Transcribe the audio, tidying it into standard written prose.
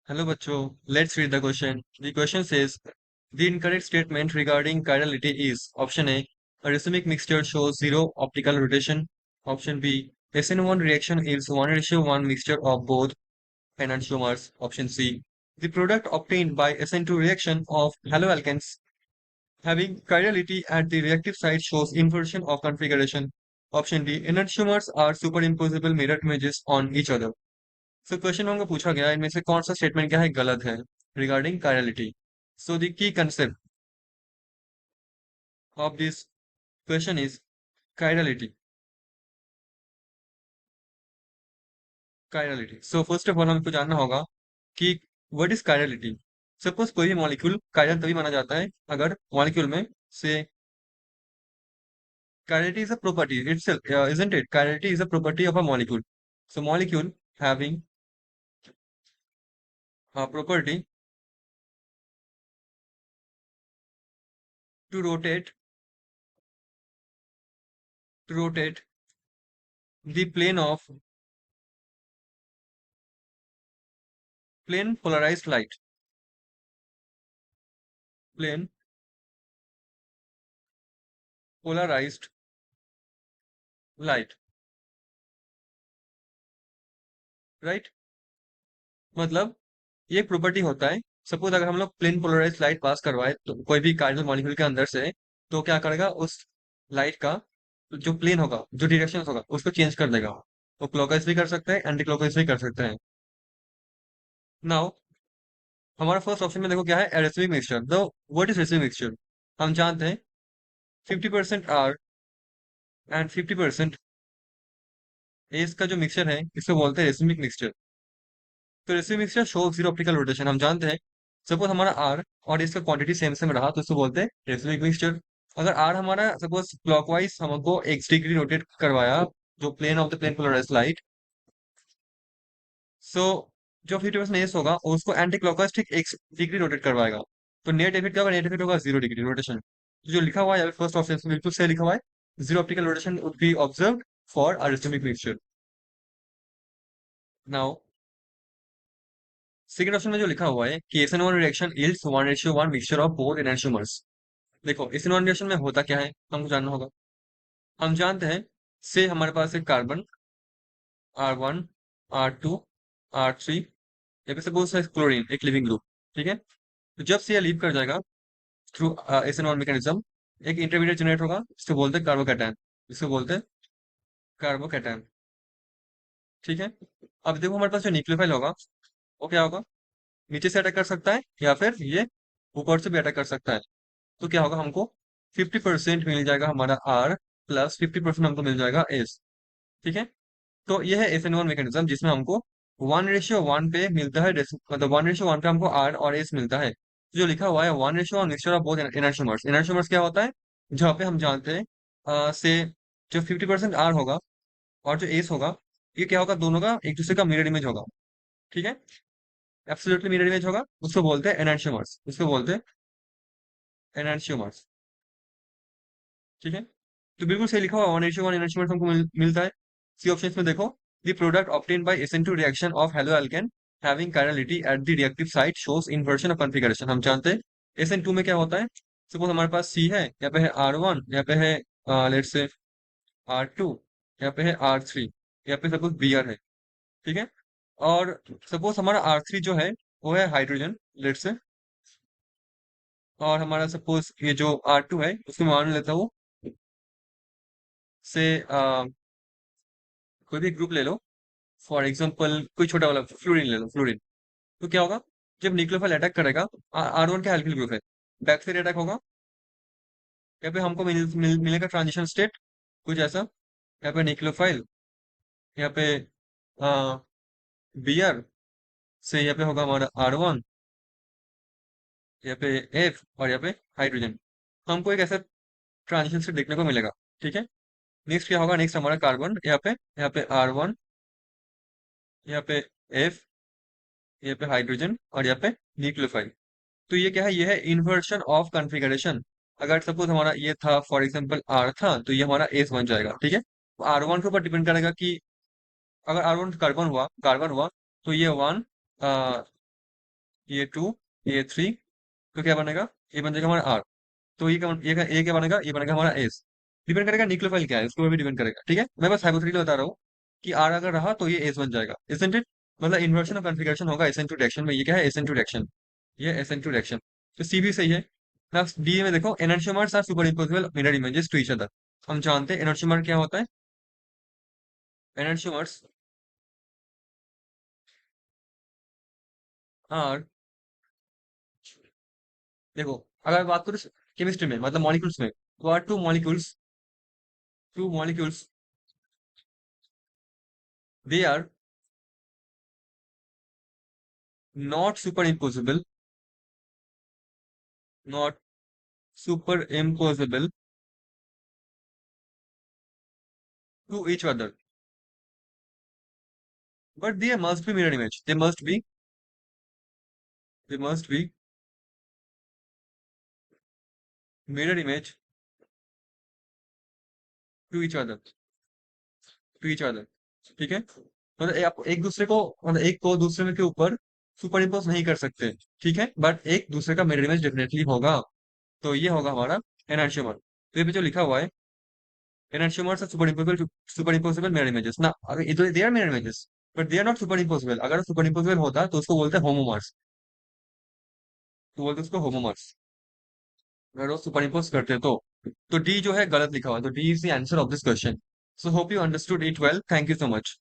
Hello bachcho, let's read the question. The question says, the incorrect statement regarding chirality is option A, a racemic mixture shows zero optical rotation. Option B, SN1 reaction is 1:1 mixture of both enantiomers. Option C, the product obtained by SN2 reaction of haloalkanes having chirality at the reactive site shows inversion of configuration. Option D, enantiomers are superimposable mirror images on each other. So question हमको पूछा गया इनमें से कौन सा statement क्या है गलत है regarding chirality. So the key concept of this question is chirality. Chirality so first of all हमको जानना होगा कि व्हाट इज कायरलिटी. सपोज कोई भी मॉलिक्यूल कायरल तभी माना जाता है अगर मॉलिक्यूल में से chirality is a property itself isn't it. Chirality is a property of a molecule. So molecule having a property to rotate the plane polarized light. Plane polarized light. Right. मतलब ये एक प्रॉपर्टी होता है. Suppose अगर हम लोग plane polarise light pass करवाए तो कोई भी कार्डियल मॉलिक्यूल के अंदर से, तो क्या करेगा उस लाइट का जो प्लेन होगा, जो डायरेक्शन होगा, उसको चेंज कर देगा. वो क्लॉकवाइज भी कर सकता है, एंटी क्लॉकवाइज भी कर सकते हैं. नाउ हमारा फर्स्ट ऑप्शन में देखो क्या है, racemic mixture. The what is racemic mixture हम जानते हैं. 50% आर एंड 50% एस का जो मिक्सचर है इसको बोलते हैं रेसिमिक मिक्सचर. तो racemic mixture show zero optical rotation हम जानते हैं. सपोज हमारा आर और इसका क्वांटिटी सेम सेम रहा तो इसको बोलते हैं रेसिमिक मिक्सचर. अगर आर हमारा सपोज क्लॉकवाइज हमको x डिग्री रोटेट करवाया, जो plane of the plane polarized light, so जो 50% एस होगा उसको एंटी क्लॉकवाइज ठीक x डिग्री रोटेट करवाएगा. तो नेट इफेक्ट क्या होगा, नेट इफेक्ट होगा 0 डिग्री रोटेशन. जो लिखा हुआ है फर्स्ट ऑप्शन में बिल्कुल सही लिखा हुआ है. Zero optical rotation would be observed for a racemic mixture. Now second option में जो लिखा हुआ है कि SN1 reaction yields 1:1 mixture of both enantiomers. देखो SN1 रिएक्शन में होता क्या है हमको जानना होगा. हम जानते हैं से हमारे पास एक कार्बन R1 R2 R3, या फिर सपोज क्लोरीन एक लिविंग ग्रुप. ठीक है. तो जब से ये लीव कर जाएगा थ्रू SN1 मैकेनिज्म, एक इंटरमीडिएट जनरेट होगा, इसको बोलते हैं कार्बोकैटायन. इसको बोलते हैं कार्बोकैटायन. ठीक है. अब देखो हमारे पास जो न्यूक्लियोफाइल होगा वो क्या होगा, नीचे से अटैक कर सकता है या फिर ये ऊपर से भी अटैक कर सकता है. तो क्या होगा, हमको 50% मिल जाएगा हमारा आर, प्लस 50% हमको मिल जाएगा एस. ठीक है. तो ये है SN1 मैकेनिज्म जिसमें हमको 1:1 पे मिलता है मतलब 1:1 पे हमको आर और एस मिलता है. जो लिखा हुआ है 1:1 मिक्सचर ऑफ बोथ एनर्जियोमर्स. एनर्जियोमर्स क्या होता है, जहाँ पे हम जानते हैं से जो 50% आर होगा और जो एस होगा, ये क्या होगा, दोनों का एक दूसरे का मिरर इमेज होगा. ठीक है. एब्सोल्युटली मिरर इमेज होगा, उसको बोलते हैं एनर्जियोमर्स. उसको बोलते हैं एनर्जियोमर्स. ठीक है. तो बिल्कुल सही लिखा हुआ 1:1 एनर्जियोमर्स हमको मिलता है. सी ऑप्शन में देखो, the product obtained by SN2 reaction of haloalkane having chirality at the reactive site shows inversion of configuration. हम जानते हैं SN2 में क्या होता है. सपोज हमारे पास सी है, यहाँ पे है R1, यहाँ पे है लेट्स से R2, यहाँ पे है R3, यहाँ पे सपोज Br है. ठीक है. और सपोज हमारा R3 जो है वो है हाइड्रोजन लेट्स से, और हमारा सपोज ये जो R2 है उसको मैं मान लेता हूँ से कोई भी ग्रुप ले लो. फॉर एग्जाम्पल कोई छोटा वाला फ्लोरीन ले लो, फ्लोरीन. तो क्या होगा, जब न्यूक्लियोफाइल अटैक करेगा, R1 का एल्किल ग्रुप है, बैक साइड अटैक होगा. यहाँ पे हमको मिलेगा ट्रांजिशन स्टेट कुछ ऐसा. यहाँ पे न्यूक्लियोफाइल, यहाँ पे Br से यहाँ पे होगा हमारा R1, यहाँ पे F और यहाँ पे हाइड्रोजन. हमको एक ऐसा ट्रांजिशन स्टेट देखने को मिलेगा. ठीक है. नेक्स्ट क्या होगा, नेक्स्ट हमारा कार्बन, यहाँ पे R1, यहाँ पे F, यहाँ पे हाइड्रोजन और यहाँ पे न्यूक्लियोफाइल. तो ये क्या है, ये है इन्वर्शन ऑफ कॉन्फ़िगरेशन. अगर सपोज हमारा ये था फॉर एग्जांपल आर था, तो ये हमारा एस बन जाएगा. ठीक है. R1 के ऊपर डिपेंड करेगा कि अगर R1 कार्बन हुआ तो ये वन ये टू, ये थ्री, तो क्या बनेगा? ये बन जाएगा हमारा आर। तो ये क्या बनेगा? ये बनेगा हमारा एस। डिपेंड करेगा न्यूक्लियोफाइल क्या है, उसके ऊपर भी डिपेंड करेगा। ठीक है, मैं बस हाइपोथेटिकली बता रहा हूँ कि आर अगर रहा तो ये एस बन जाएगा, इजंट इट? मतलब इन्वर्शन और कॉन्फिगरेशन होगा एस एन टू रिएक्शन में। ये क्या है? S N two reaction. ये एस एन टू रिएक्शन। तो सी भी सही है ना। डी में देखो, enantiomers are superimposable mirror images to each other. हम जानते हैं एनर्शियोमर क्या होता है। एनर्शियोमर्स आर, देखो, अगर बात करूँ केमिस्ट्री में, मतलब मॉलिक्यूल्स में, तो are two molecules, they are not super impossible, not super impossible to each other, but they must be mirror image. They must be mirror image to each other, to each other. ठीक है, मतलब आप एक दूसरे को, मतलब एक को दूसरे के ऊपर सुपर इम्पोज नहीं कर सकते। ठीक है, बट एक दूसरे का मिरर इमेज डेफिनेटली होगा। तो ये होगा हमारा एनान्शियोमर। तो ये पे जो लिखा हुआ है, enantiomers are superimposable mirror images ना। अगर ये तो they are mirror images, but they are not super impossible. अगर सुपर इम्पोसिबल होता तो उसको बोलते हैं होमोमर्स। तो बोलते हैं उसको होमोमर्स, अगर वो सुपर इम्पोज करते तो डी जो है गलत लिखा हुआ है, तो D is the answer of this question. So hope you understood it well, thank you so much.